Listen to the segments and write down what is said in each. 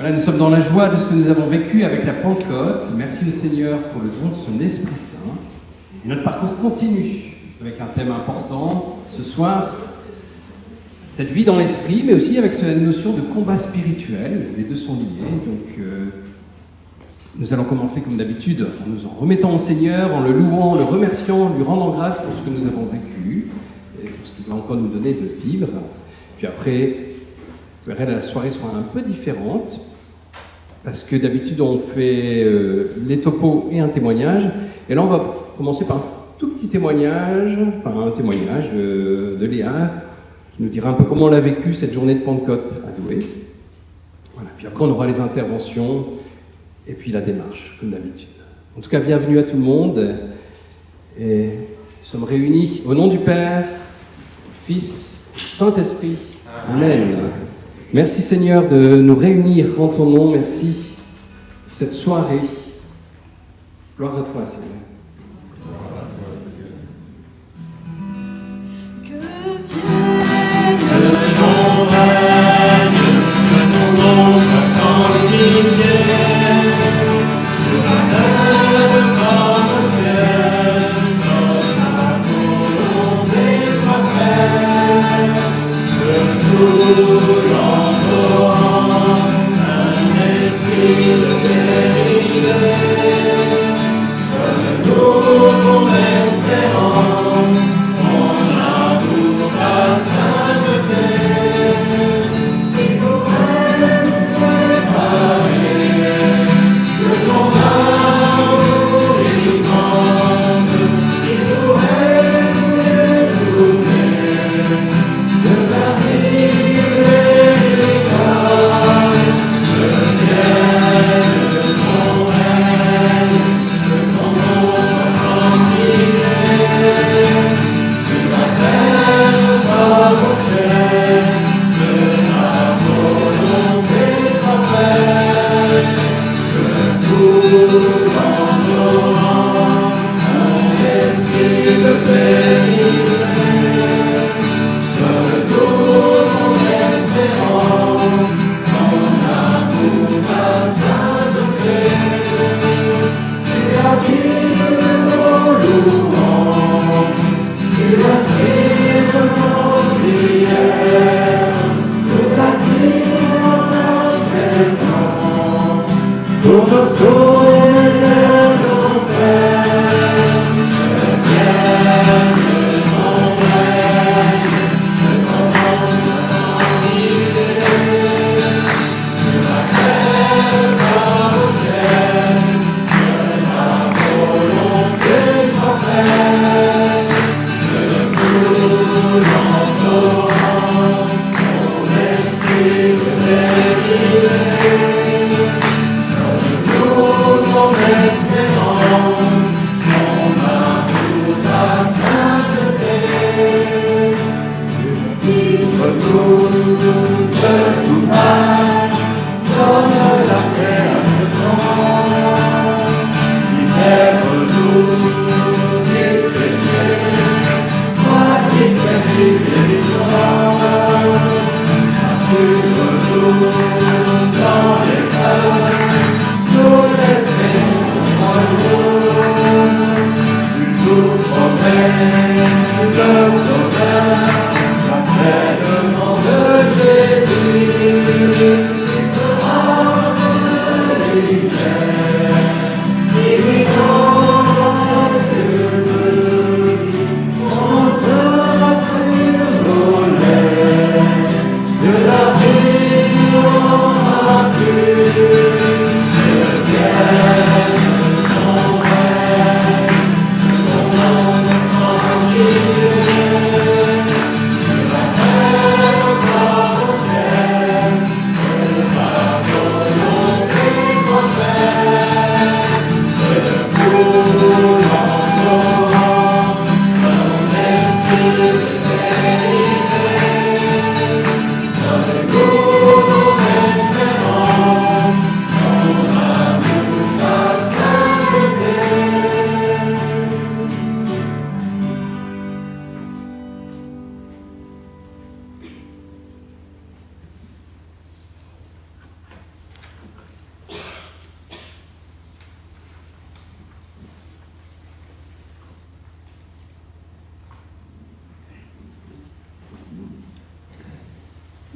Voilà, nous sommes dans la joie de ce que nous avons vécu avec la Pentecôte. Merci au Seigneur pour le don de son Esprit Saint. Et notre parcours continue avec un thème important ce soir, cette vie dans l'esprit, mais aussi avec cette notion de combat spirituel. Les deux sont liés. Donc, nous allons commencer comme d'habitude en nous en remettant au Seigneur, en le louant, en le remerciant, en lui rendant grâce pour ce que nous avons vécu et pour ce qu'il va encore nous donner de vivre. Puis après, vous verrez, la soirée sera un peu différente. Parce que d'habitude, on fait les topos et un témoignage. Et là, on va commencer par un tout petit témoignage, enfin un témoignage de Léa, qui nous dira un peu comment on a vécu cette journée de Pentecôte à Douai. Voilà. Puis après, on aura les interventions et puis la démarche, comme d'habitude. En tout cas, bienvenue à tout le monde. Et nous sommes réunis au nom du Père, du Fils, du Saint-Esprit. Amen. Merci Seigneur de nous réunir en ton nom, merci pour cette soirée. Gloire à toi Seigneur. Que vienne ton règne, que ton nom soit sanctifié, sur la terre comme au ciel, comme ta volonté soit faite, que tout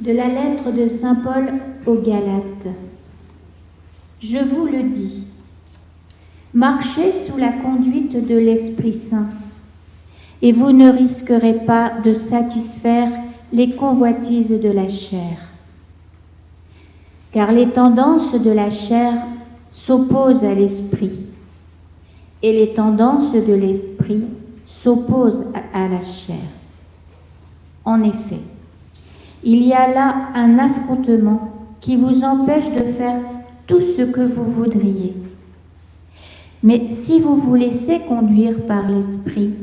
De la lettre de saint Paul aux Galates. Je vous le dis, marchez sous la conduite de l'Esprit Saint, et vous ne risquerez pas de satisfaire les convoitises de la chair. Car les tendances de la chair s'opposent à l'Esprit, et les tendances de l'Esprit s'opposent à la chair. En effet, il y a là un affrontement qui vous empêche de faire tout ce que vous voudriez. Mais si vous vous laissez conduire par l'Esprit,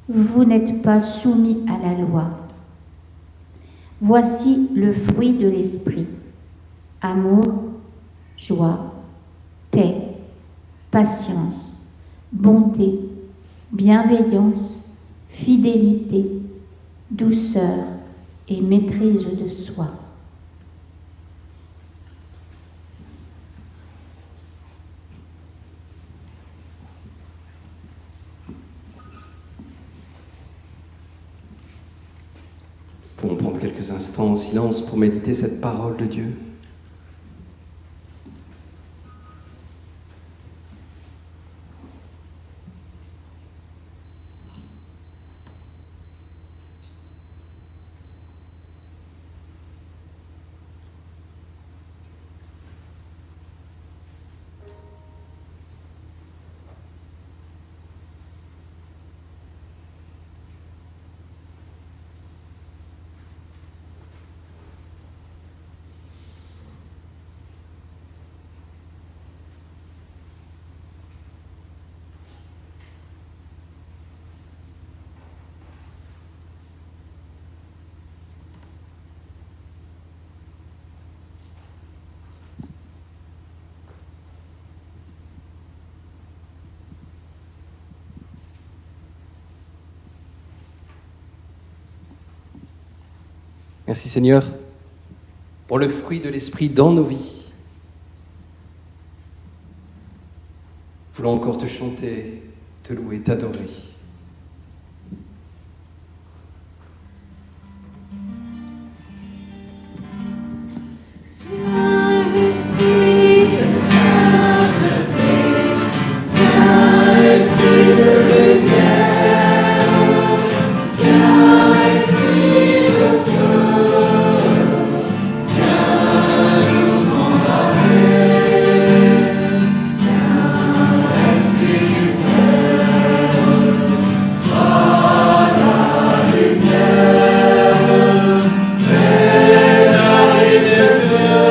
vous n'êtes pas soumis à la loi. Voici le fruit de l'Esprit: amour, joie, paix, patience, bonté, bienveillance, fidélité, douceur et maîtrise de soi. Nous pouvons prendre quelques instants en silence pour méditer cette parole de Dieu. Merci Seigneur pour le fruit de l'Esprit dans nos vies. Voulons encore te chanter, te louer, t'adorer. Esprit de sainteté, viens Esprit de lumière, viens Esprit de feu, viens nous embrasser, viens Esprit du cœur, sois la lumière, fais jaillir des cieux.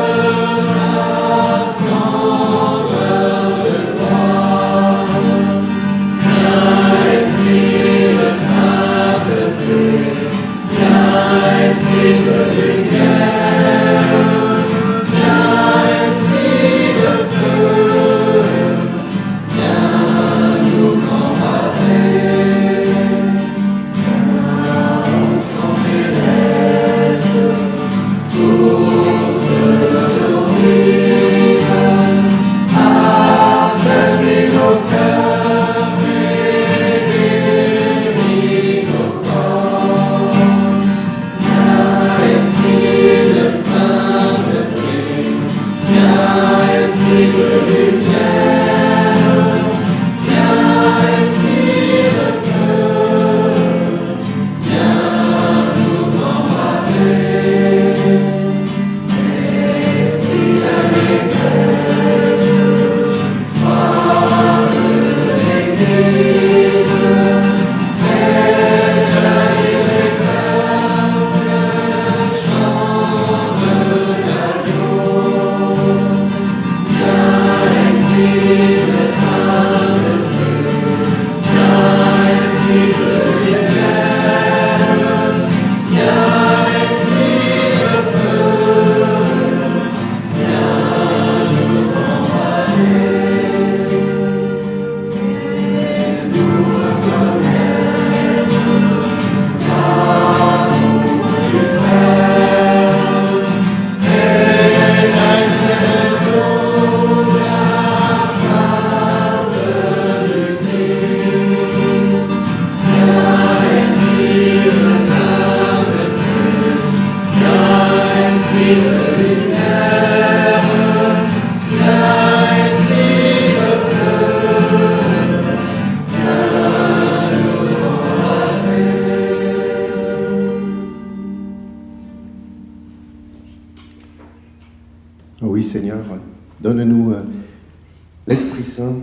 l'Esprit Saint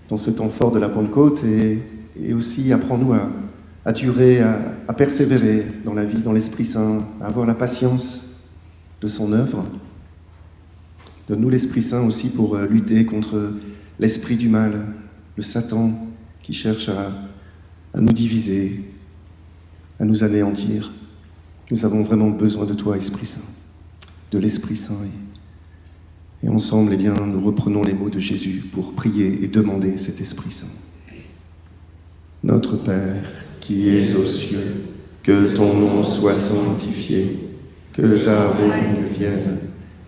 dans ce temps fort de la Pentecôte et aussi apprends-nous à durer, à persévérer dans la vie, dans l'Esprit Saint, à avoir la patience de son œuvre. Donne-nous l'Esprit Saint aussi pour lutter contre l'esprit du mal, le Satan qui cherche à nous diviser, à nous anéantir. Nous avons vraiment besoin de toi, Esprit Saint, de l'Esprit Saint. Et ensemble, eh bien, nous reprenons les mots de Jésus pour prier et demander cet Esprit Saint. Notre Père, qui es aux cieux, que ton nom soit sanctifié, que ta volonté vienne,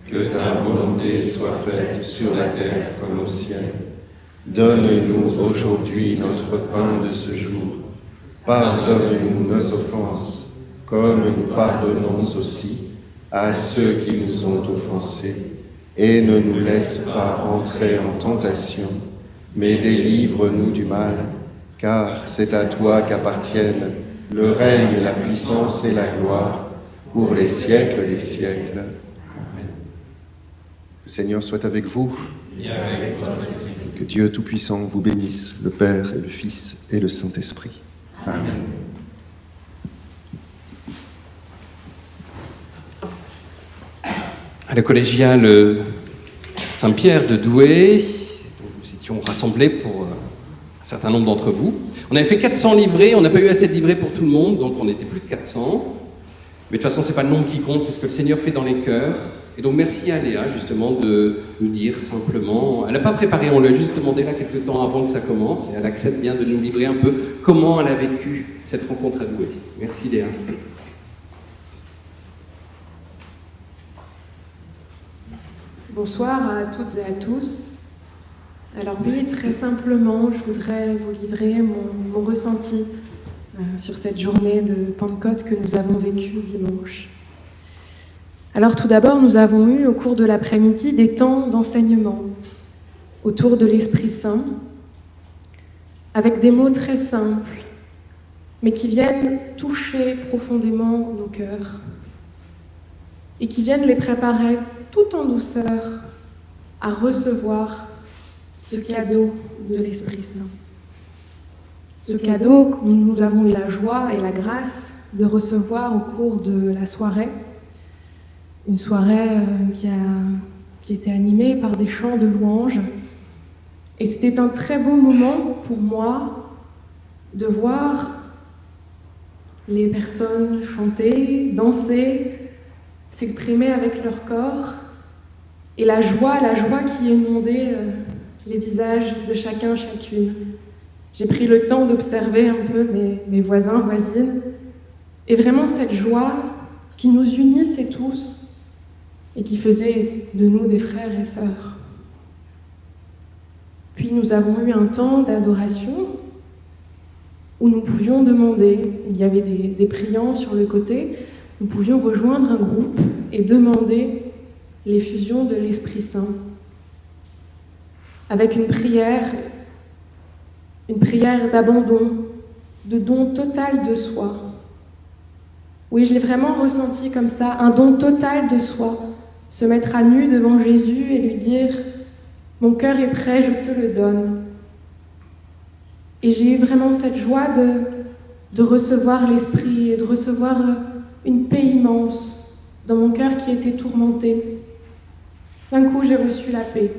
que ta volonté soit faite sur la terre comme au ciel. Donne-nous aujourd'hui notre pain de ce jour. Pardonne-nous nos offenses, comme nous pardonnons aussi à ceux qui nous ont offensés. Et ne nous laisse pas entrer en tentation, mais délivre-nous du mal, car c'est à toi qu'appartiennent le règne, la puissance et la gloire, pour les siècles des siècles. Amen. Le Seigneur soit avec vous. Et avec votre esprit. Que Dieu Tout-Puissant vous bénisse, le Père et le Fils et le Saint-Esprit. Amen. À la collégiale Saint-Pierre de Douai, nous étions rassemblés pour un certain nombre d'entre vous. On avait fait 400 livrets, on n'a pas eu assez de livrets pour tout le monde, donc on était plus de 400. Mais de toute façon, ce n'est pas le nombre qui compte, c'est ce que le Seigneur fait dans les cœurs. Et donc merci à Léa, justement, de nous dire simplement... Elle n'a pas préparé, on lui a juste demandé là quelques temps avant que ça commence, et elle accepte bien de nous livrer un peu comment elle a vécu cette rencontre à Douai. Merci Léa. Bonsoir à toutes et à tous. Alors oui, très simplement, je voudrais vous livrer mon ressenti sur cette journée de Pentecôte que nous avons vécue dimanche. Alors tout d'abord, nous avons eu au cours de l'après-midi des temps d'enseignement autour de l'Esprit Saint, avec des mots très simples, mais qui viennent toucher profondément nos cœurs et qui viennent les préparer tout en douceur à recevoir ce cadeau de l'Esprit Saint. Ce cadeau que nous avons eu la joie et la grâce de recevoir au cours de la soirée. Une soirée qui était animée par des chants de louanges. Et c'était un très beau moment pour moi de voir les personnes chanter, danser, s'exprimer avec leur corps, et la joie qui inondait les visages de chacun, chacune. J'ai pris le temps d'observer un peu mes voisins, voisines, et vraiment cette joie qui nous unissait tous et qui faisait de nous des frères et sœurs. Puis nous avons eu un temps d'adoration où nous pouvions demander, il y avait des priants sur le côté, nous pouvions rejoindre un groupe et demander l'effusion de l'Esprit Saint. Avec une prière d'abandon, de don total de soi. Oui, je l'ai vraiment ressenti comme ça, un don total de soi. Se mettre à nu devant Jésus et lui dire « Mon cœur est prêt, je te le donne ». Et j'ai eu vraiment cette joie de recevoir l'Esprit et de recevoir une paix immense dans mon cœur qui était tourmenté. D'un coup, j'ai reçu la paix,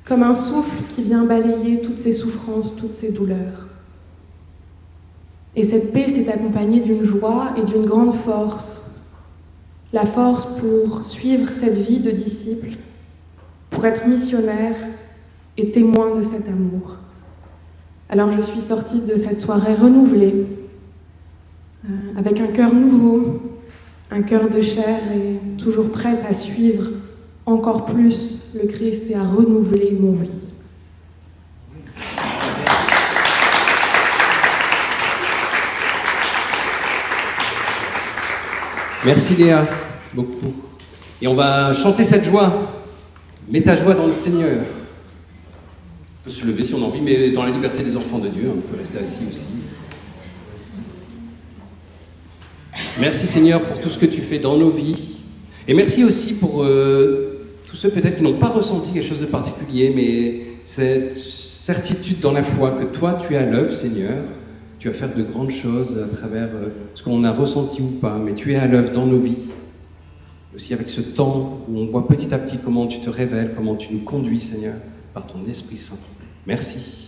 comme un souffle qui vient balayer toutes ces souffrances, toutes ces douleurs. Et cette paix s'est accompagnée d'une joie et d'une grande force. La force pour suivre cette vie de disciple, pour être missionnaire et témoin de cet amour. Alors je suis sortie de cette soirée renouvelée, avec un cœur nouveau, un cœur de chair et toujours prête à suivre encore plus le Christ et à renouveler mon oui. Merci Léa, beaucoup. Et on va chanter cette joie. Mets ta joie dans le Seigneur. On peut se lever si on a envie, mais dans la liberté des enfants de Dieu, on peut rester assis aussi. Merci Seigneur pour tout ce que tu fais dans nos vies. Et merci aussi pour tous ceux peut-être qui n'ont pas ressenti quelque chose de particulier, mais cette certitude dans la foi que toi, tu es à l'œuvre, Seigneur. Tu vas faire de grandes choses à travers ce qu'on a ressenti ou pas, mais tu es à l'œuvre dans nos vies. Aussi avec ce temps où on voit petit à petit comment tu te révèles, comment tu nous conduis, Seigneur, par ton Esprit Saint. Merci.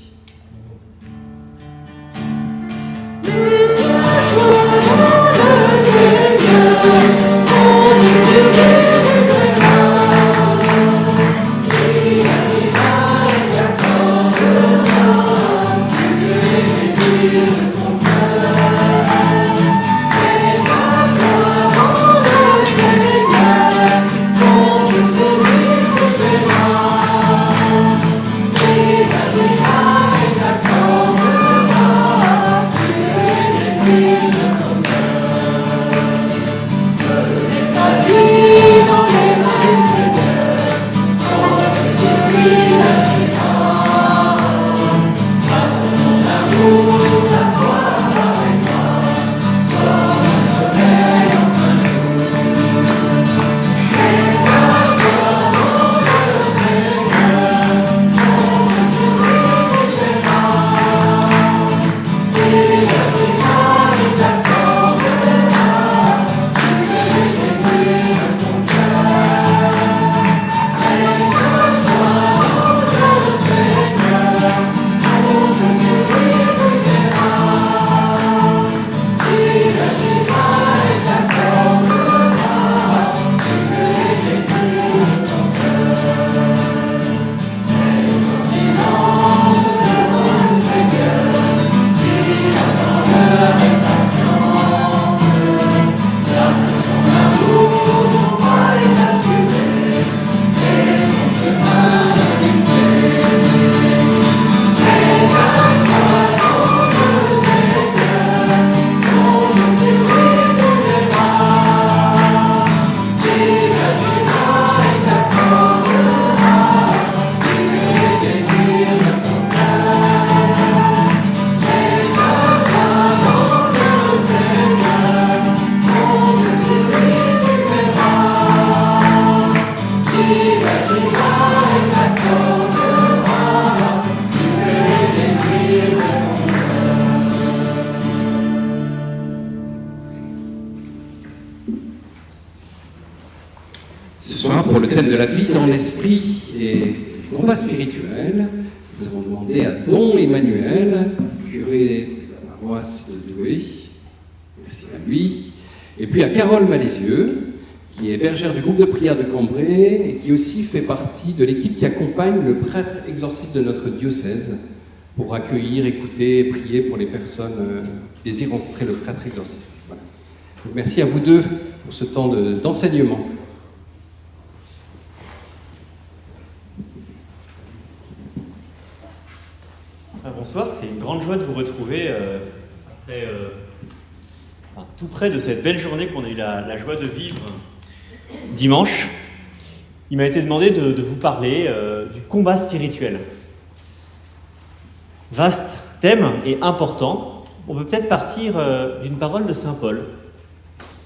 Ce soir, pour le thème de la vie dans l'esprit et du combat spirituel, nous avons demandé à Don Emmanuel, curé de la paroisse de Douai, merci à lui, et puis à Carole Malézieux, qui est bergère du groupe de prière de Cambrai et qui aussi fait partie de l'équipe qui accompagne le prêtre exorciste de notre diocèse pour accueillir, écouter et prier pour les personnes qui désirent rencontrer le prêtre exorciste. Voilà. Donc, merci à vous deux pour ce temps d'enseignement. Bonsoir, c'est une grande joie de vous retrouver tout près de cette belle journée qu'on a eu la joie de vivre dimanche. Il m'a été demandé de vous parler du combat spirituel. Vaste thème et important. On peut peut-être partir d'une parole de Saint Paul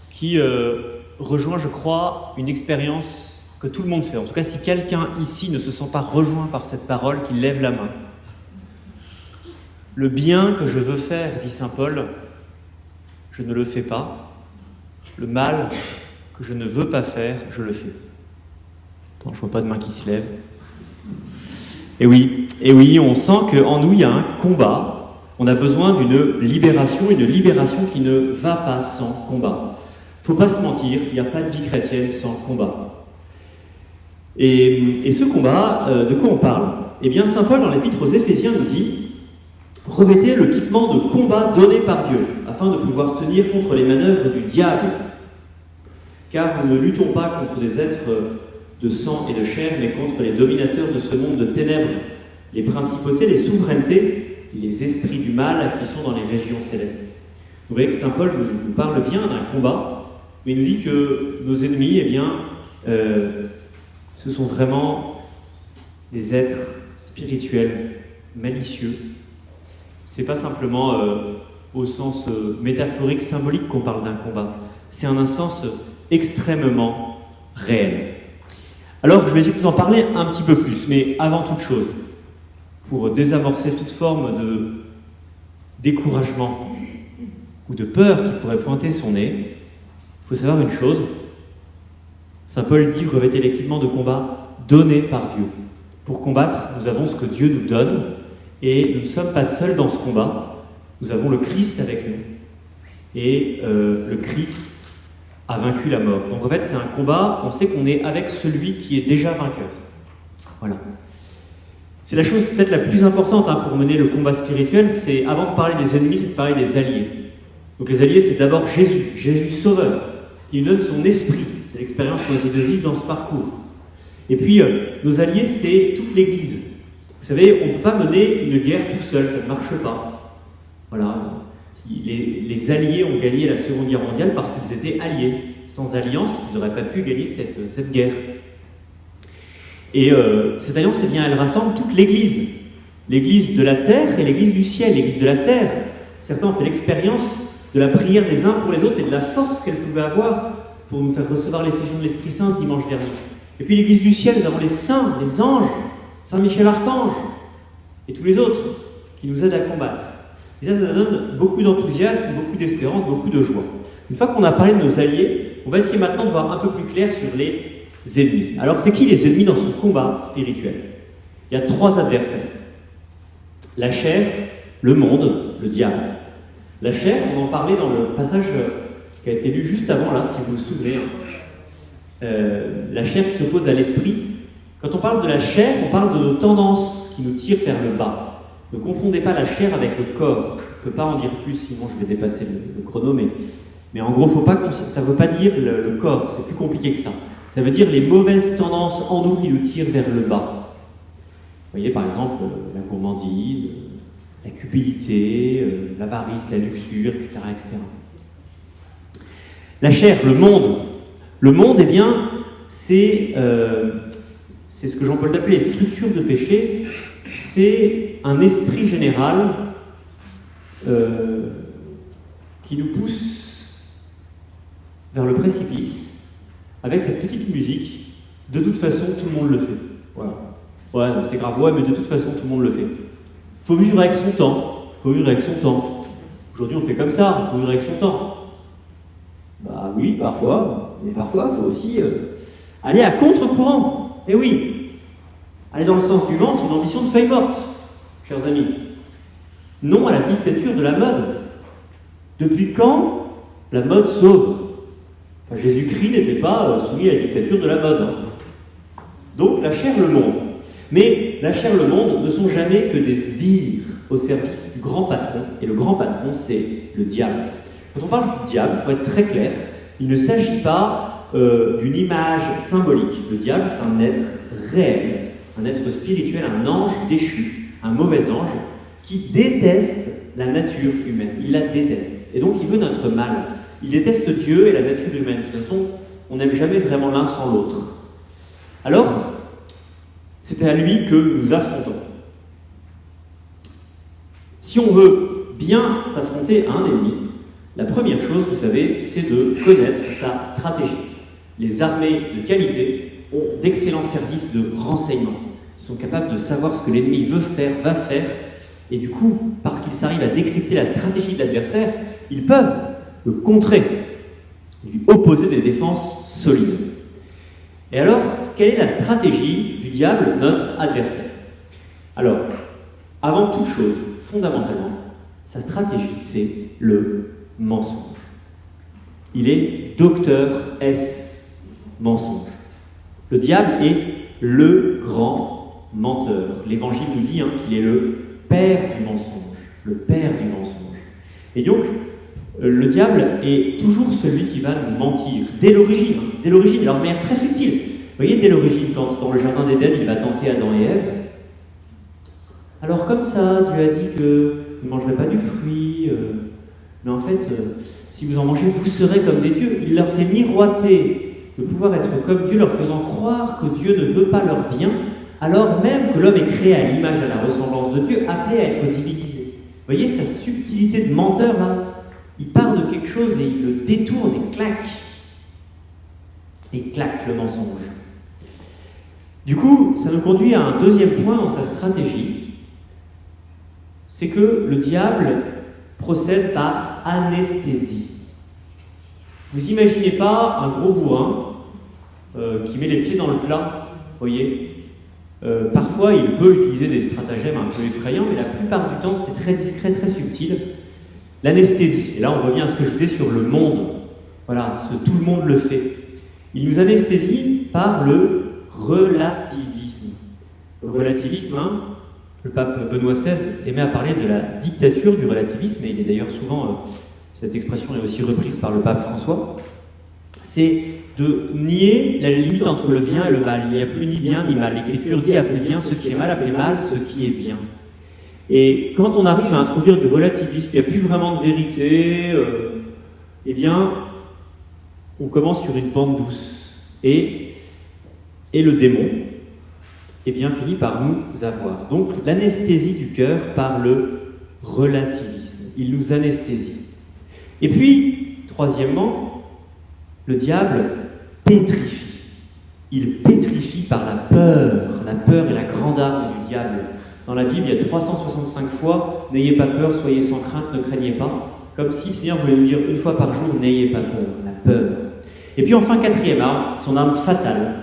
qui rejoint, je crois, une expérience que tout le monde fait. En tout cas, si quelqu'un ici ne se sent pas rejoint par cette parole, qu'il lève la main. Le bien que je veux faire, dit saint Paul, je ne le fais pas. Le mal que je ne veux pas faire, je le fais. Non, je ne vois pas de main qui se lève. Et oui, on sent qu'en nous, il y a un combat. On a besoin d'une libération, une libération qui ne va pas sans combat. Il ne faut pas se mentir, il n'y a pas de vie chrétienne sans combat. Et ce combat, de quoi on parle ? Eh bien, saint Paul, dans l'épître aux Éphésiens, nous dit « Revêtez l'équipement de combat donné par Dieu, afin de pouvoir tenir contre les manœuvres du diable. Car nous ne luttons pas contre des êtres de sang et de chair, mais contre les dominateurs de ce monde de ténèbres, les principautés, les souverainetés, les esprits du mal qui sont dans les régions célestes. » Vous voyez que saint Paul nous parle bien d'un combat, mais il nous dit que nos ennemis, eh bien, ce sont vraiment des êtres spirituels, malicieux. C'est pas simplement au sens métaphorique, symbolique qu'on parle d'un combat. C'est en un sens extrêmement réel. Alors, je vais essayer de vous en parler un petit peu plus, mais avant toute chose, pour désamorcer toute forme de découragement ou de peur qui pourrait pointer son nez, il faut savoir une chose. Saint Paul dit « Revêtez l'équipement de combat donné par Dieu ». Pour combattre, nous avons ce que Dieu nous donne, et nous ne sommes pas seuls dans ce combat. Nous avons le Christ avec nous. Et le Christ a vaincu la mort. Donc en fait, c'est un combat, on sait qu'on est avec celui qui est déjà vainqueur. Voilà. C'est la chose peut-être la plus importante pour mener le combat spirituel, c'est, avant de parler des ennemis, c'est de parler des alliés. Donc les alliés, c'est d'abord Jésus, Jésus Sauveur, qui nous donne son esprit. C'est l'expérience qu'on essaie de vivre dans ce parcours. Et puis, nos alliés, c'est toute l'Église. Vous savez, on ne peut pas mener une guerre tout seul, ça ne marche pas. Voilà. Les alliés ont gagné la Seconde Guerre mondiale parce qu'ils étaient alliés. Sans alliance, ils n'auraient pas pu gagner cette guerre. Et cette alliance, eh bien, elle rassemble toute l'Église. L'Église de la terre et l'Église du ciel. L'Église de la terre, certains ont fait l'expérience de la prière des uns pour les autres et de la force qu'elle pouvait avoir pour nous faire recevoir l'effusion de l'Esprit Saint dimanche dernier. Et puis l'Église du ciel, nous avons les saints, les anges, Saint Michel Archange et tous les autres qui nous aident à combattre. Et ça donne beaucoup d'enthousiasme, beaucoup d'espérance, beaucoup de joie. Une fois qu'on a parlé de nos alliés, on va essayer maintenant de voir un peu plus clair sur les ennemis. Alors c'est qui les ennemis dans ce combat spirituel? Il y a 3 adversaires. La chair, le monde, le diable. La chair, on en parlait dans le passage qui a été lu juste avant, là, si vous vous souvenez. La chair qui s'oppose à l'esprit. Quand on parle de la chair, on parle de nos tendances qui nous tirent vers le bas. Ne confondez pas la chair avec le corps. Je ne peux pas en dire plus, sinon je vais dépasser le chrono, mais en gros, ça ne veut pas dire le corps, c'est plus compliqué que ça. Ça veut dire les mauvaises tendances en nous qui nous tirent vers le bas. Vous voyez, par exemple, la gourmandise, la cupidité, l'avarice, la luxure, etc., etc. La chair, le monde. Le monde, eh bien, c'est ce que Jean-Paul appelait les structures de péché. C'est un esprit général qui nous pousse vers le précipice avec cette petite musique. De toute façon, tout le monde le fait. Voilà. Ouais, c'est grave, ouais, mais de toute façon, tout le monde le fait. Faut vivre avec son temps. Faut vivre avec son temps. Aujourd'hui, on fait comme ça. Faut vivre avec son temps. Bah oui, parfois. Mais parfois, il faut aussi aller à contre-courant. Eh oui. Aller dans le sens du vent, c'est une ambition de feuille morte, chers amis. Non à la dictature de la mode. Depuis quand la mode sauve? Enfin, Jésus-Christ n'était pas soumis à la dictature de la mode. Donc la chair, le monde. Mais la chair, le monde ne sont jamais que des sbires au service du grand patron. Et le grand patron, c'est le diable. Quand on parle du diable, il faut être très clair. Il ne s'agit pas d'une image symbolique. Le diable, c'est un être réel. Un être spirituel, un ange déchu, un mauvais ange, qui déteste la nature humaine. Il la déteste. Et donc il veut notre mal. Il déteste Dieu et la nature humaine. De toute façon, on n'aime jamais vraiment l'un sans l'autre. Alors, c'est à lui que nous affrontons. Si on veut bien s'affronter à un ennemi, la première chose, vous savez, c'est de connaître sa stratégie. Les armées de qualité ont d'excellents services de renseignement. Ils sont capables de savoir ce que l'ennemi veut faire, va faire, et du coup, parce qu'ils arrivent à décrypter la stratégie de l'adversaire, ils peuvent le contrer, lui opposer des défenses solides. Et alors, quelle est la stratégie du diable, notre adversaire? Alors, avant toute chose, fondamentalement, sa stratégie, c'est le mensonge. Il est docteur S, mensonge. Le diable est le grand menteur. L'Évangile nous dit qu'il est le père du mensonge. Le père du mensonge. Et donc, le diable est toujours celui qui va nous mentir, dès l'origine. Dès l'origine, alors de manière très subtile. Vous voyez, dès l'origine, quand dans le jardin d'Éden, il va tenter Adam et Ève. Alors comme ça, Dieu a dit que vous ne mangerez pas du fruit, mais en fait, si vous en mangez, vous serez comme des dieux. Il leur fait miroiter de pouvoir être comme Dieu, leur faisant croire que Dieu ne veut pas leur bien, alors même que l'homme est créé à l'image et à la ressemblance de Dieu, appelé à être divinisé. Vous voyez sa subtilité de menteur, là? Il part de quelque chose et il le détourne et claque. Et claque le mensonge. Du coup, ça nous conduit à un deuxième point dans sa stratégie, c'est que le diable procède par anesthésie. Vous imaginez pas un gros bourrin qui met les pieds dans le plat, voyez. Parfois, il peut utiliser des stratagèmes un peu effrayants, mais la plupart du temps, c'est très discret, très subtil. L'anesthésie, et là on revient à ce que je disais sur le monde. Voilà, tout le monde le fait. Il nous anesthésie par le relativisme. Le relativisme, hein, le pape Benoît XVI aimait à parler de la dictature du relativisme, et il est d'ailleurs souvent, cette expression est aussi reprise par le pape François, c'est de nier la limite entre le bien et le mal. Il n'y a plus ni bien ni mal. L'Écriture dit appelez bien ce qui est mal, appelez mal ce qui est bien. Et quand on arrive à introduire du relativisme, il n'y a plus vraiment de vérité, eh bien, on commence sur une pente douce. Et le démon, eh bien, finit par nous avoir. Donc, l'anesthésie du cœur par le relativisme. Il nous anesthésie. Et puis, troisièmement, le diable pétrifie. Il pétrifie par la peur. La peur est la grande arme du diable. Dans la Bible, il y a 365 fois « N'ayez pas peur, soyez sans crainte, ne craignez pas ». Comme si le Seigneur voulait nous dire une fois par jour « N'ayez pas peur », la peur. Et puis enfin, quatrième arme, son arme fatale,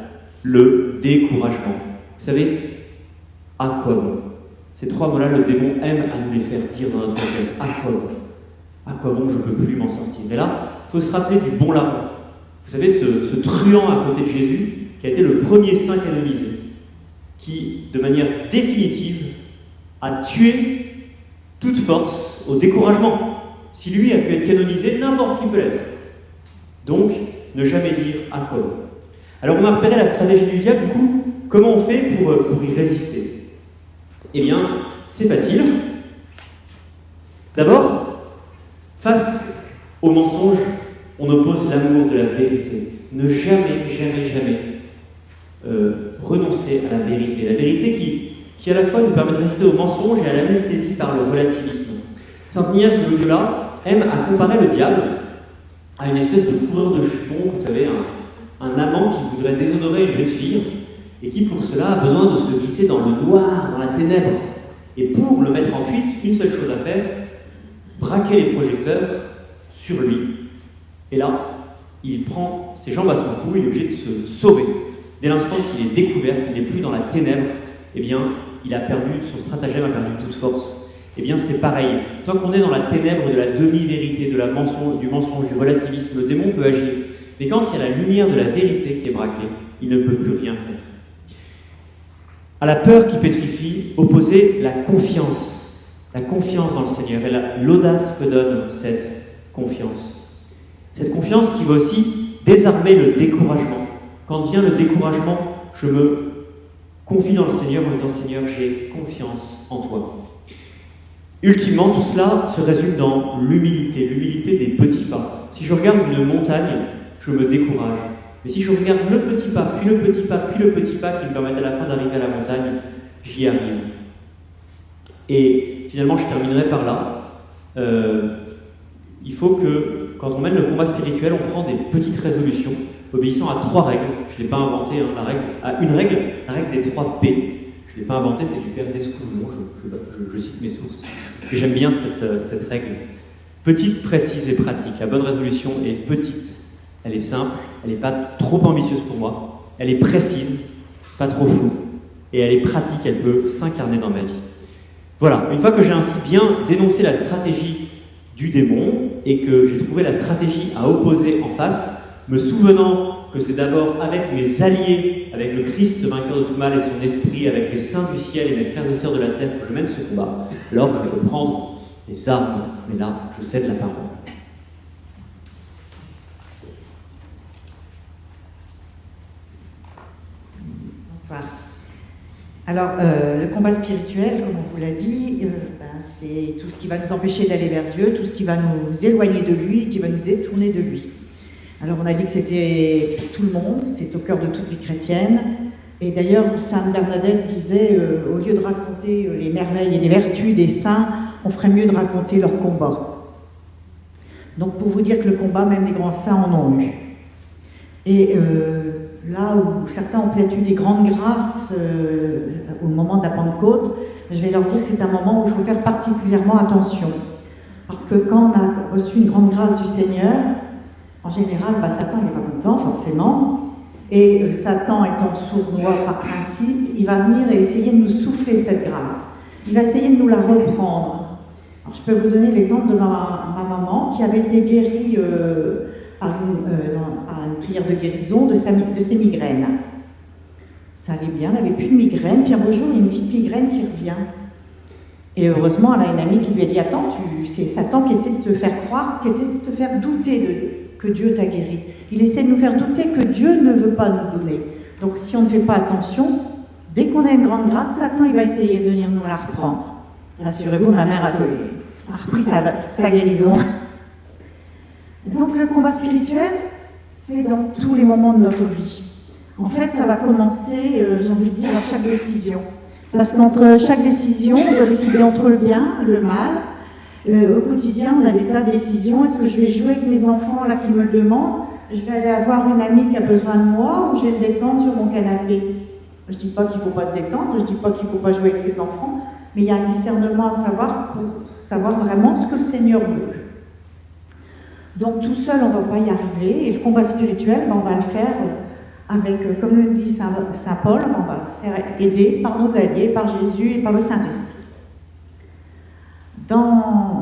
le découragement. Vous savez, à quoi bon? Ces trois mots-là, le démon aime à nous les faire dire dans notre cœur. À quoi bon? À quoi bon, je ne peux plus m'en sortir? Et là, il faut se rappeler du bon larron. Vous savez, ce truand à côté de Jésus, qui a été le premier saint canonisé, qui, de manière définitive, a tué toute force au découragement. Si lui a pu être canonisé, n'importe qui peut l'être. Donc, ne jamais dire à quoi bon. Alors, on a repéré la stratégie du diable, du coup, comment on fait pour y résister? Eh bien, c'est facile. D'abord, face au mensonge, on oppose l'amour de la vérité. Ne jamais, jamais, jamais renoncer à la vérité. La vérité qui à la fois nous permet de résister au mensonge et à l'anesthésie par le relativisme. Saint Ignace de Loyola aime à comparer le diable à une espèce de coureur de jupons, vous savez, un amant qui voudrait déshonorer une jeune fille et qui pour cela a besoin de se glisser dans le noir, dans la ténèbre. Et pour le mettre en fuite, une seule chose à faire, braquer les projecteurs sur lui. Et là, il prend ses jambes à son cou, il est obligé de se sauver. Dès l'instant qu'il est découvert, qu'il n'est plus dans la ténèbre, eh bien, il a perdu, son stratagème a perdu toute force. Eh bien, c'est pareil. Tant qu'on est dans la ténèbre de la demi-vérité, du mensonge, du relativisme, le démon peut agir. Mais quand il y a la lumière de la vérité qui est braquée, il ne peut plus rien faire. À la peur qui pétrifie, opposer la confiance dans le Seigneur et l'audace que donne cette confiance. Cette confiance qui va aussi désarmer le découragement. Quand vient le découragement, je me confie dans le Seigneur en disant « Seigneur, j'ai confiance en toi ». Ultimement, tout cela se résume dans l'humilité des petits pas. Si je regarde une montagne, je me décourage. Mais si je regarde le petit pas, puis le petit pas, puis le petit pas qui me permettent à la fin d'arriver à la montagne, j'y arrive. Et finalement, je terminerai par là. Il faut que, quand on mène le combat spirituel, on prend des petites résolutions, obéissant à 3 règles. Je ne l'ai pas inventé, la règle des 3 P. Je ne l'ai pas inventé, c'est du père Descouvron, je cite mes sources. Et j'aime bien cette règle. Petite, précise et pratique. La bonne résolution est petite, elle est simple, elle n'est pas trop ambitieuse pour moi, elle est précise, c'est pas trop flou, et elle est pratique, elle peut s'incarner dans ma vie. Voilà, une fois que j'ai ainsi bien dénoncé la stratégie du démon, et que j'ai trouvé la stratégie à opposer en face, me souvenant que c'est d'abord avec mes alliés, avec le Christ vainqueur de tout mal et son esprit, avec les saints du ciel et mes frères et sœurs de la terre que je mène ce combat, alors je peux prendre les armes, mais là, je cède la parole. Bonsoir. Alors, le combat spirituel, comme on vous l'a dit, c'est tout ce qui va nous empêcher d'aller vers Dieu, tout ce qui va nous éloigner de lui, qui va nous détourner de lui. Alors, on a dit que c'était pour tout le monde, c'est au cœur de toute vie chrétienne. Et d'ailleurs, Sainte Bernadette disait, au lieu de raconter les merveilles et les vertus des saints, on ferait mieux de raconter leur combat. Donc, pour vous dire que le combat, même les grands saints en ont eu. Et là où certains ont peut-être eu des grandes grâces au moment de la Pentecôte, je vais leur dire que c'est un moment où il faut faire particulièrement attention. Parce que quand on a reçu une grande grâce du Seigneur, en général, Satan n'est pas content, forcément. Et Satan étant sournois par principe, il va venir et essayer de nous souffler cette grâce. Il va essayer de nous la reprendre. Alors, je peux vous donner l'exemple de ma maman qui avait été guérie par une prière de guérison de ses migraines. Ça allait bien, elle n'avait plus de migraine, puis un beau jour, il y a une petite migraine qui revient. Et heureusement, elle a une amie qui lui a dit « Attends, c'est Satan qui essaie de te faire croire, qui essaie de te faire douter que Dieu t'a guéri. Il essaie de nous faire douter que Dieu ne veut pas nous donner. Donc si on ne fait pas attention, dès qu'on a une grande grâce, Satan il va essayer de venir nous la reprendre. Rassurez-vous, ma mère a repris sa guérison. Donc le combat spirituel, c'est dans tous les moments de notre vie. En fait, ça va commencer, j'ai envie de dire, à chaque décision. Parce qu'entre chaque décision, on doit décider entre le bien, le mal. Au quotidien, on a des tas de décisions. Est-ce que je vais jouer avec mes enfants là qui me le demandent? Je vais aller avoir une amie qui a besoin de moi ou je vais me détendre sur mon canapé? Je ne dis pas qu'il ne faut pas se détendre, je ne dis pas qu'il ne faut pas jouer avec ses enfants, mais il y a un discernement à savoir pour savoir vraiment ce que le Seigneur veut. Donc tout seul, on ne va pas y arriver. Et le combat spirituel, on va le faire avec, comme le dit Saint Paul, on va se faire aider par nos alliés, par Jésus et par le Saint-Esprit.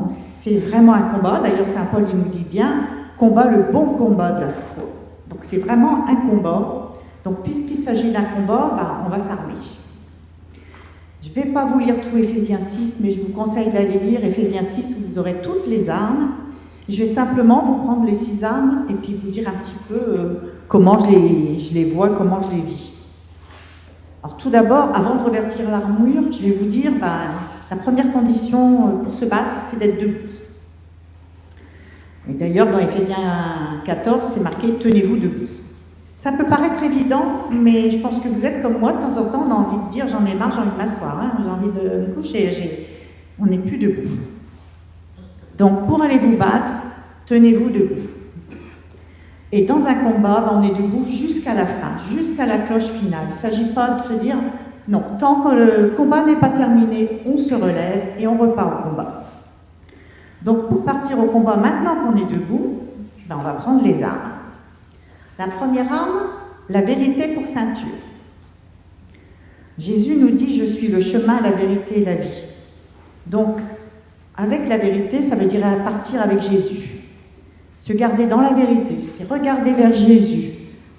C'est vraiment un combat, d'ailleurs Saint Paul il nous dit bien, combat le bon combat de la foi. Donc c'est vraiment un combat. Donc puisqu'il s'agit d'un combat, on va s'armer. Je ne vais pas vous lire tout Éphésiens 6, mais je vous conseille d'aller lire Éphésiens 6 où vous aurez toutes les armes. Je vais simplement vous prendre les 6 armes et puis vous dire un petit peu comment je les vois, comment je les vis. Alors tout d'abord, avant de revêtir l'armure, je vais vous dire, la première condition pour se battre, c'est d'être debout. Et d'ailleurs, dans Éphésiens 14, c'est marqué « Tenez-vous debout ». Ça peut paraître évident, mais je pense que vous êtes comme moi, de temps en temps, on a envie de dire « j'en ai marre, j'ai envie de m'asseoir, j'ai envie de me coucher ». On n'est plus debout. Donc, pour aller vous battre, tenez-vous debout. Et dans un combat, on est debout jusqu'à la fin, jusqu'à la cloche finale. Il ne s'agit pas de se dire « non, tant que le combat n'est pas terminé, on se relève et on repart au combat ». Donc, pour partir au combat, maintenant qu'on est debout, on va prendre les armes. La première arme, la vérité pour ceinture. Jésus nous dit « Je suis le chemin, la vérité et la vie ». Donc, avec la vérité, ça veut dire partir avec Jésus. Se garder dans la vérité, c'est regarder vers Jésus.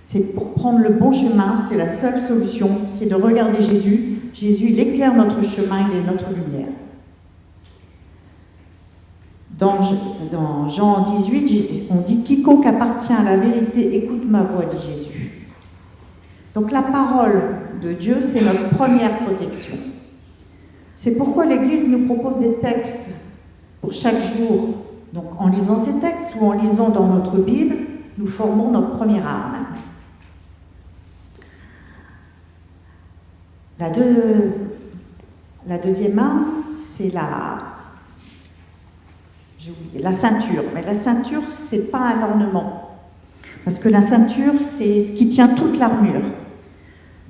C'est pour prendre le bon chemin, c'est la seule solution, c'est de regarder Jésus. Jésus, il éclaire notre chemin, il est notre lumière. Dans Jean 18, on dit « Quiconque appartient à la vérité, écoute ma voix », dit Jésus. Donc la parole de Dieu, c'est notre première protection. C'est pourquoi l'Église nous propose des textes pour chaque jour. Donc en lisant ces textes ou en lisant dans notre Bible, nous formons notre première arme. La deuxième arme, c'est la ceinture. Mais la ceinture, ce n'est pas un ornement. Parce que la ceinture, c'est ce qui tient toute l'armure.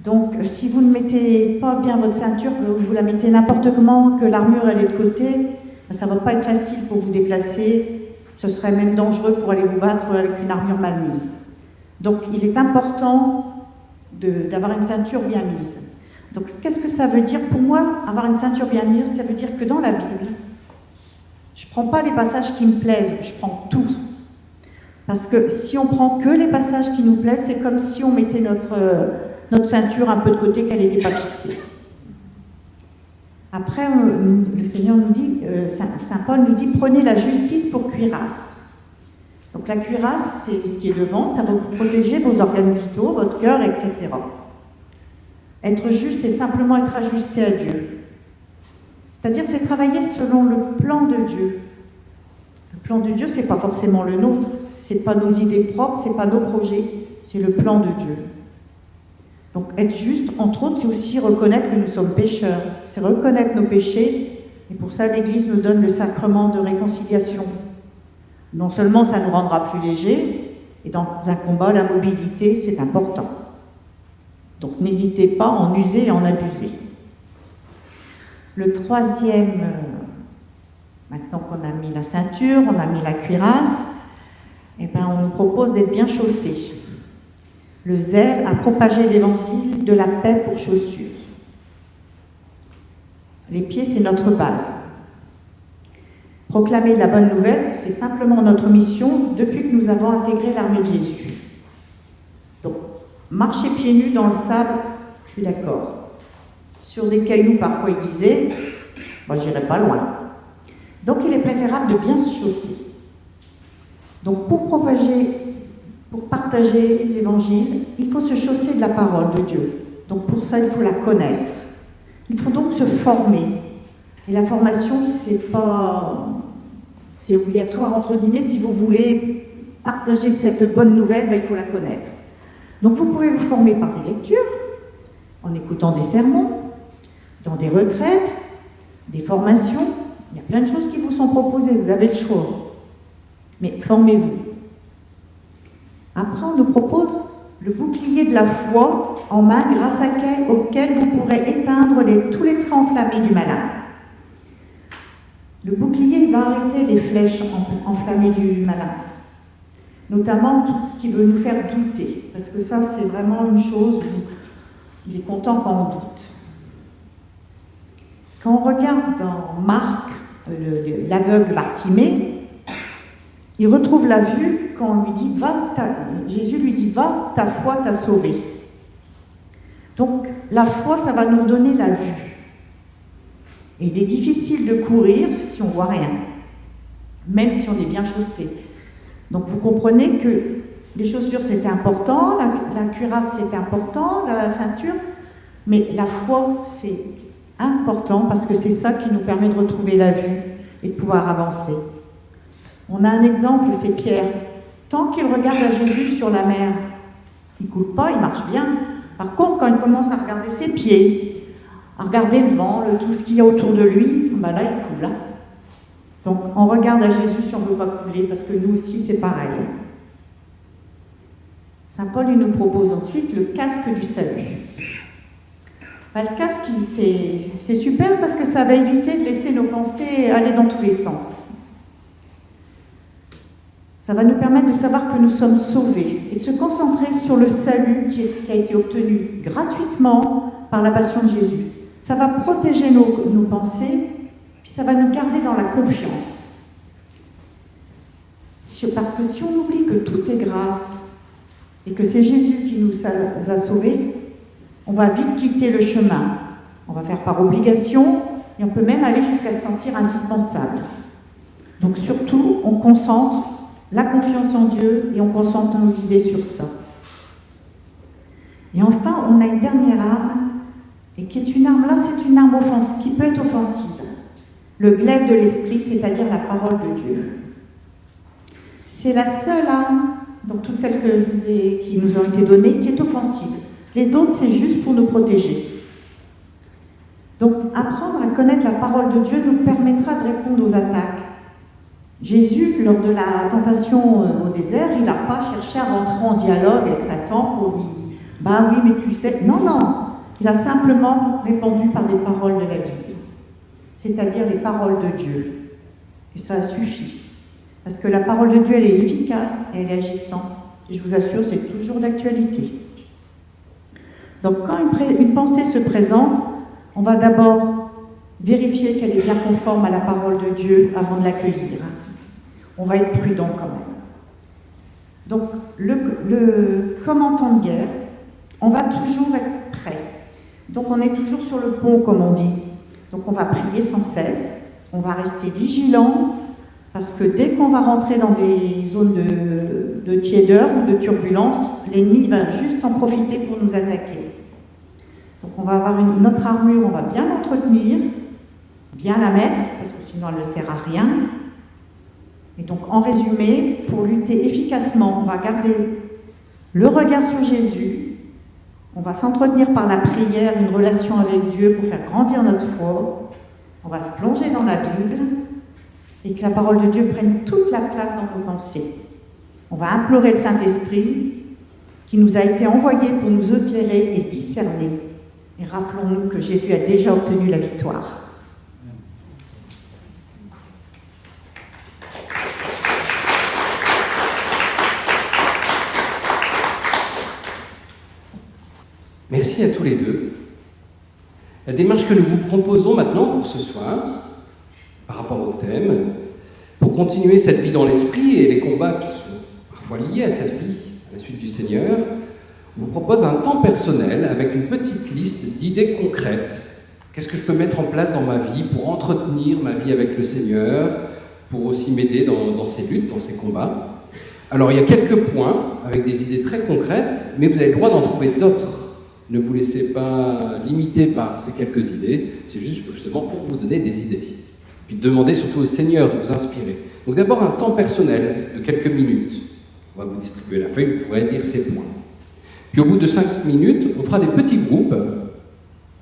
Donc, si vous ne mettez pas bien votre ceinture, que vous la mettez n'importe comment, que l'armure elle est de côté, ça ne va pas être facile pour vous déplacer. Ce serait même dangereux pour aller vous battre avec une armure mal mise. Donc, il est important d'avoir une ceinture bien mise. Donc, qu'est-ce que ça veut dire pour moi, avoir une ceinture bien mise? Ça veut dire que dans la Bible, je ne prends pas les passages qui me plaisent, je prends tout. Parce que si on prend que les passages qui nous plaisent, c'est comme si on mettait notre ceinture un peu de côté, qu'elle n'était pas fixée. Après, le Seigneur nous dit, Saint Paul nous dit, prenez la justice pour cuirasse. Donc la cuirasse, c'est ce qui est devant, ça va vous protéger vos organes vitaux, votre cœur, etc. Être juste, c'est simplement être ajusté à Dieu. C'est-à-dire, c'est travailler selon le plan de Dieu. Le plan de Dieu, ce n'est pas forcément le nôtre, ce n'est pas nos idées propres, ce n'est pas nos projets, c'est le plan de Dieu. Donc être juste, entre autres, c'est aussi reconnaître que nous sommes pécheurs. C'est reconnaître nos péchés, et pour ça l'Église nous donne le sacrement de réconciliation. Non seulement ça nous rendra plus légers, et dans un combat, la mobilité, c'est important. Donc n'hésitez pas à en user et en abuser. Le troisième, maintenant qu'on a mis la ceinture, on a mis la cuirasse, eh ben on nous propose d'être bien chaussés. Le zèle a propagé l'évangile de la paix pour chaussures. Les pieds, c'est notre base. Proclamer la bonne nouvelle, c'est simplement notre mission depuis que nous avons intégré l'armée de Jésus. Donc, marcher pieds nus dans le sable, je suis d'accord. Sur des cailloux parfois aiguisés, moi j'irai pas loin. Donc il est préférable de bien se chausser. Donc pour partager l'évangile, il faut se chausser de la parole de Dieu. Donc pour ça, il faut la connaître. Il faut donc se former. Et la formation, c'est obligatoire entre guillemets. Si vous voulez partager cette bonne nouvelle, il faut la connaître. Donc vous pouvez vous former par des lectures, en écoutant des sermons, dans des retraites, des formations. Il y a plein de choses qui vous sont proposées, vous avez le choix. Mais formez-vous. Après, on nous propose le bouclier de la foi en main grâce auquel vous pourrez éteindre tous les traits enflammés du malin. Le bouclier va arrêter les flèches enflammées du malin, notamment tout ce qui veut nous faire douter, parce que ça, c'est vraiment une chose où il est content quand on doute. Quand on regarde dans Marc, l'aveugle Bartimée, il retrouve la vue quand on lui dit Jésus lui dit va, ta foi t'a sauvé. Donc la foi, ça va nous redonner la vue. Et il est difficile de courir si on ne voit rien, même si on est bien chaussé. Donc vous comprenez que les chaussures c'était important, la cuirasse c'était important, la ceinture, mais la foi c'est important parce que c'est ça qui nous permet de retrouver la vue et de pouvoir avancer. On a un exemple, c'est Pierre. Tant qu'il regarde à Jésus sur la mer, il ne coule pas, il marche bien. Par contre, quand il commence à regarder ses pieds, à regarder le vent, tout ce qu'il y a autour de lui, là, il coule. Donc, on regarde à Jésus si on ne veut pas couler, parce que nous aussi, c'est pareil. Saint Paul, il nous propose ensuite le casque du salut. Le casque, c'est super parce que ça va éviter de laisser nos pensées aller dans tous les sens. Ça va nous permettre de savoir que nous sommes sauvés et de se concentrer sur le salut qui a été obtenu gratuitement par la passion de Jésus. Ça va protéger nos pensées, puis ça va nous garder dans la confiance. Parce que si on oublie que tout est grâce et que c'est Jésus qui nous a sauvés, on va vite quitter le chemin. On va faire par obligation et on peut même aller jusqu'à se sentir indispensable. Donc surtout, on concentre la confiance en Dieu et on concentre nos idées sur ça. Et enfin, on a une dernière arme, et qui est une arme, là c'est une arme qui peut être offensive. Le glaive de l'esprit, c'est-à-dire la parole de Dieu. C'est la seule arme, donc toutes celles qui nous ont été données, qui est offensive. Les autres, c'est juste pour nous protéger. Donc, apprendre à connaître la parole de Dieu nous permettra de répondre aux attaques. Jésus, lors de la tentation au désert, il n'a pas cherché à rentrer en dialogue avec Satan pour lui « Ben oui, mais tu sais… » Non, non. Il a simplement répondu par des paroles de la Bible, c'est-à-dire les paroles de Dieu. Et ça suffit. Parce que la parole de Dieu, elle est efficace et elle est agissante. Et je vous assure, c'est toujours d'actualité. Donc, quand une pensée se présente, on va d'abord vérifier qu'elle est bien conforme à la parole de Dieu avant de l'accueillir. On va être prudent quand même. Donc, comme en temps de guerre, on va toujours être prêt. Donc, on est toujours sur le pont, comme on dit. Donc, on va prier sans cesse. On va rester vigilant, parce que dès qu'on va rentrer dans des zones de tiédeur ou de turbulence, l'ennemi va juste en profiter pour nous attaquer. Donc, on va avoir notre armure, on va bien l'entretenir, bien la mettre, parce que sinon elle ne sert à rien. Et donc, en résumé, pour lutter efficacement, on va garder le regard sur Jésus, on va s'entretenir par la prière, une relation avec Dieu pour faire grandir notre foi, on va se plonger dans la Bible, et que la parole de Dieu prenne toute la place dans nos pensées. On va implorer le Saint-Esprit, qui nous a été envoyé pour nous éclairer et discerner. Et rappelons-nous que Jésus a déjà obtenu la victoire. Merci à tous les deux. La démarche que nous vous proposons maintenant pour ce soir, par rapport au thème, pour continuer cette vie dans l'esprit et les combats qui sont parfois liés à cette vie, à la suite du Seigneur, on vous propose un temps personnel avec une petite liste d'idées concrètes. Qu'est-ce que je peux mettre en place dans ma vie pour entretenir ma vie avec le Seigneur, pour aussi m'aider dans ces luttes, dans ces combats. Alors il y a quelques points avec des idées très concrètes, mais vous avez le droit d'en trouver d'autres. Ne vous laissez pas limiter par ces quelques idées, c'est juste justement pour vous donner des idées. Puis demandez surtout au Seigneur de vous inspirer. Donc d'abord un temps personnel de quelques minutes. On va vous distribuer la feuille, vous pourrez lire ces points. Puis au bout de 5 minutes, on fera des petits groupes.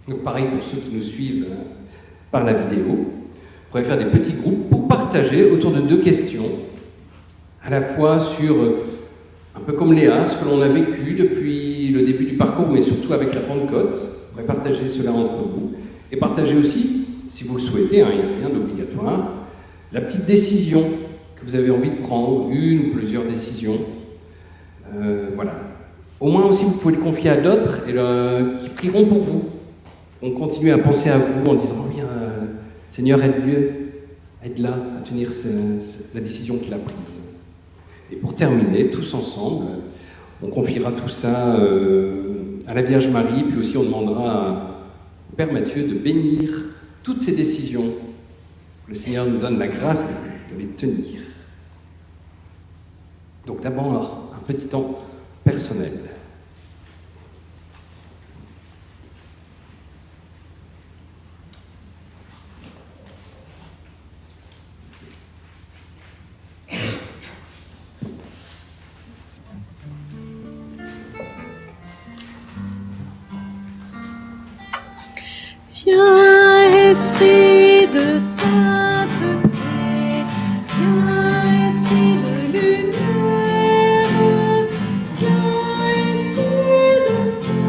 Donc pareil pour ceux qui nous suivent par la vidéo. Vous pourrez faire des petits groupes pour partager autour de 2 questions, à la fois sur, un peu comme Léa, ce que l'on a vécu depuis le début du parcours, mais surtout avec la Pentecôte. Vous pourrez partager cela entre vous. Et partager aussi, si vous le souhaitez, il n'y a rien d'obligatoire, la petite décision que vous avez envie de prendre, une ou plusieurs décisions. Voilà. Au moins aussi, vous pouvez le confier à d'autres qui prieront pour vous. On continue à penser à vous en disant « Bien, Seigneur, aide-la à tenir la décision qu'il a prise. » Et pour terminer, tous ensemble, on confiera tout ça à la Vierge Marie, puis aussi on demandera au Père Mathieu de bénir toutes ces décisions. Que le Seigneur nous donne la grâce de les tenir. Donc d'abord, un petit temps personnel. Viens, Esprit de sainteté, viens, Esprit de lumière, viens, Esprit de feu,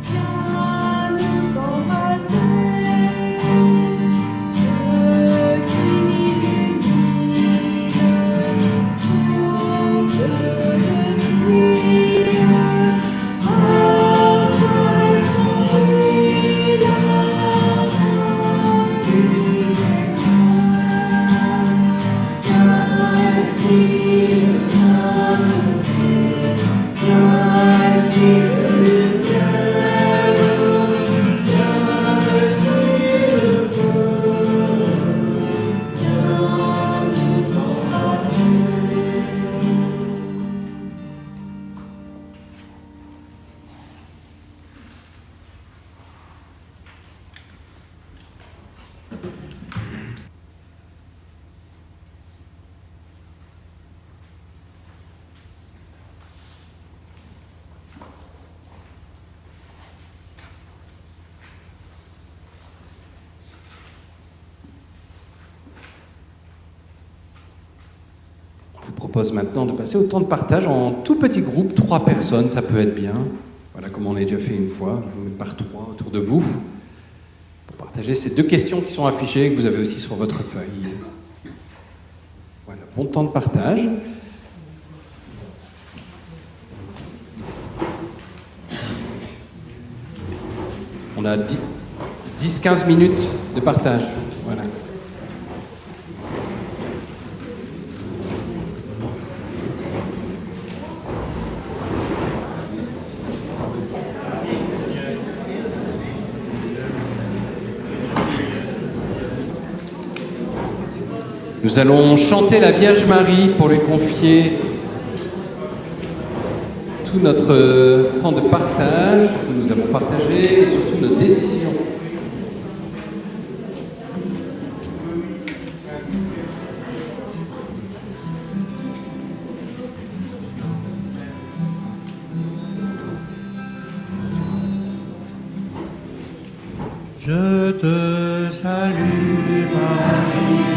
viens nous embraser, Dieu qui illumine, souffle de pluie. Je vous propose maintenant de passer au temps de partage en tout petit groupe, 3 personnes, ça peut être bien. Voilà, comme on l'a déjà fait une fois, vous mettez par 3 autour de vous, pour partager ces 2 questions qui sont affichées et que vous avez aussi sur votre feuille. Voilà, bon temps de partage. On a 10-15 minutes de partage. Voilà. Nous allons chanter la Vierge Marie pour lui confier tout notre temps de partage, que nous avons partagé, et surtout nos décisions. Je te salue, Marie,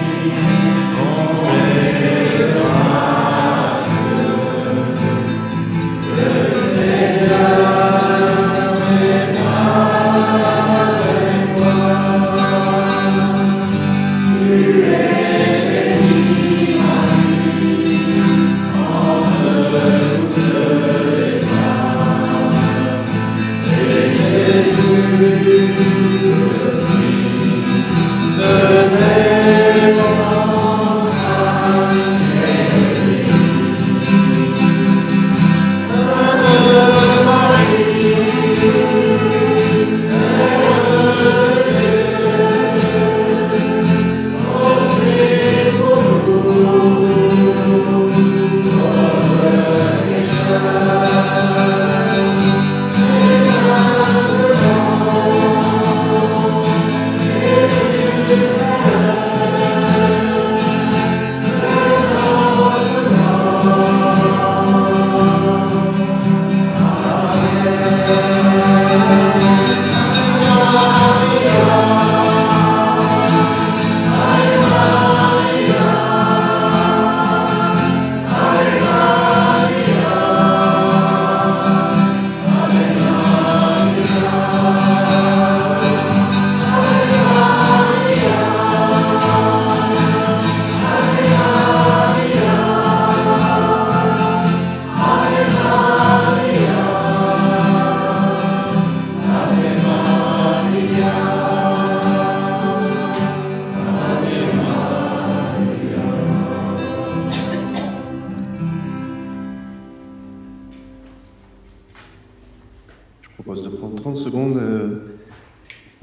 comblée de grâce.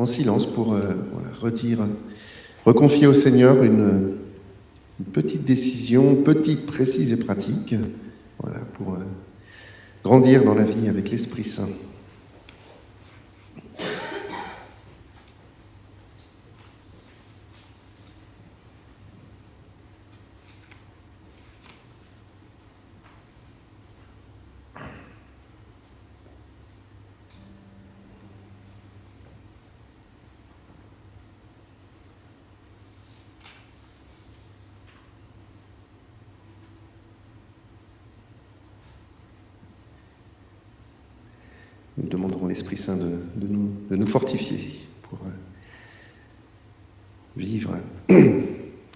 en silence pour reconfier au Seigneur une petite décision, petite, précise et pratique, pour grandir dans la vie avec l'Esprit Saint. Nous demanderons à l'Esprit Saint de nous fortifier pour vivre,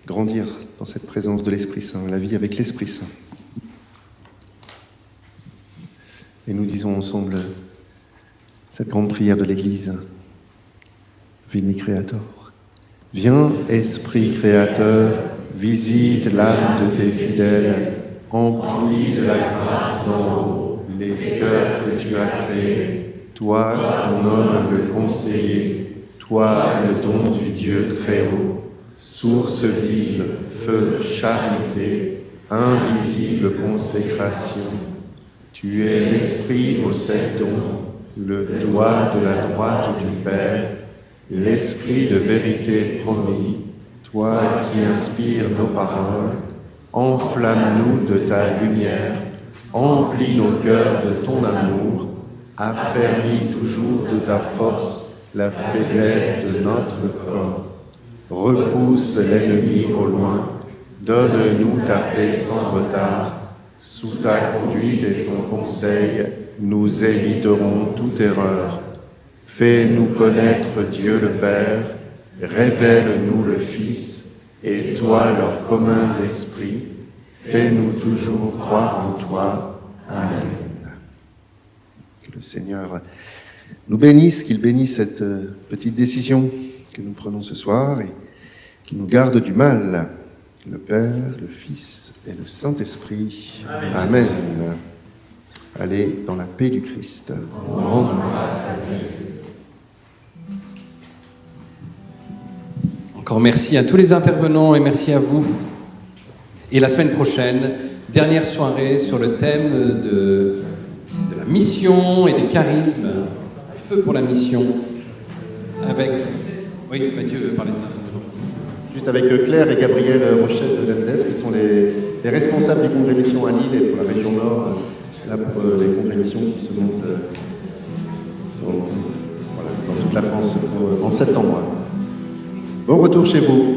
grandir dans cette présence de l'Esprit Saint, la vie avec l'Esprit Saint. Et nous disons ensemble cette grande prière de l'Église. Veni Creator. Viens, Esprit Créateur, visite l'âme de tes fidèles, emplis de la grâce d'en haut les cœurs que tu as créés, toi, ton homme le conseiller, toi, le don du Dieu très haut, source vive, feu, charité, invisible consécration. Tu es l'Esprit aux 7 dons, le doigt de la droite du Père, l'Esprit de vérité promis, toi qui inspires nos paroles, enflamme-nous de ta lumière, emplis nos cœurs de ton amour, affermis toujours de ta force la faiblesse de notre corps. Repousse l'ennemi au loin, donne-nous ta paix sans retard. Sous ta conduite et ton conseil, nous éviterons toute erreur. Fais-nous connaître Dieu le Père, révèle-nous le Fils, et toi leur commun esprit. Fais-nous toujours croire en toi. Amen. Que le Seigneur nous bénisse, qu'il bénisse cette petite décision que nous prenons ce soir et qu'il nous garde du mal. Le Père, le Fils et le Saint-Esprit. Amen. Allez dans la paix du Christ. Rendons grâce à Dieu. Encore merci à tous les intervenants et merci à vous. Et la semaine prochaine, dernière soirée sur le thème de la mission et des charismes. Feu pour la mission. Avec... Oui, Mathieu veut parler de ça. Juste avec Claire et Gabriel Rochelle de l'MDES, qui sont les responsables du congrès mission à Lille et pour la région Nord, là pour les congrès missions qui se montent dans toute la France en septembre. Bon retour chez vous.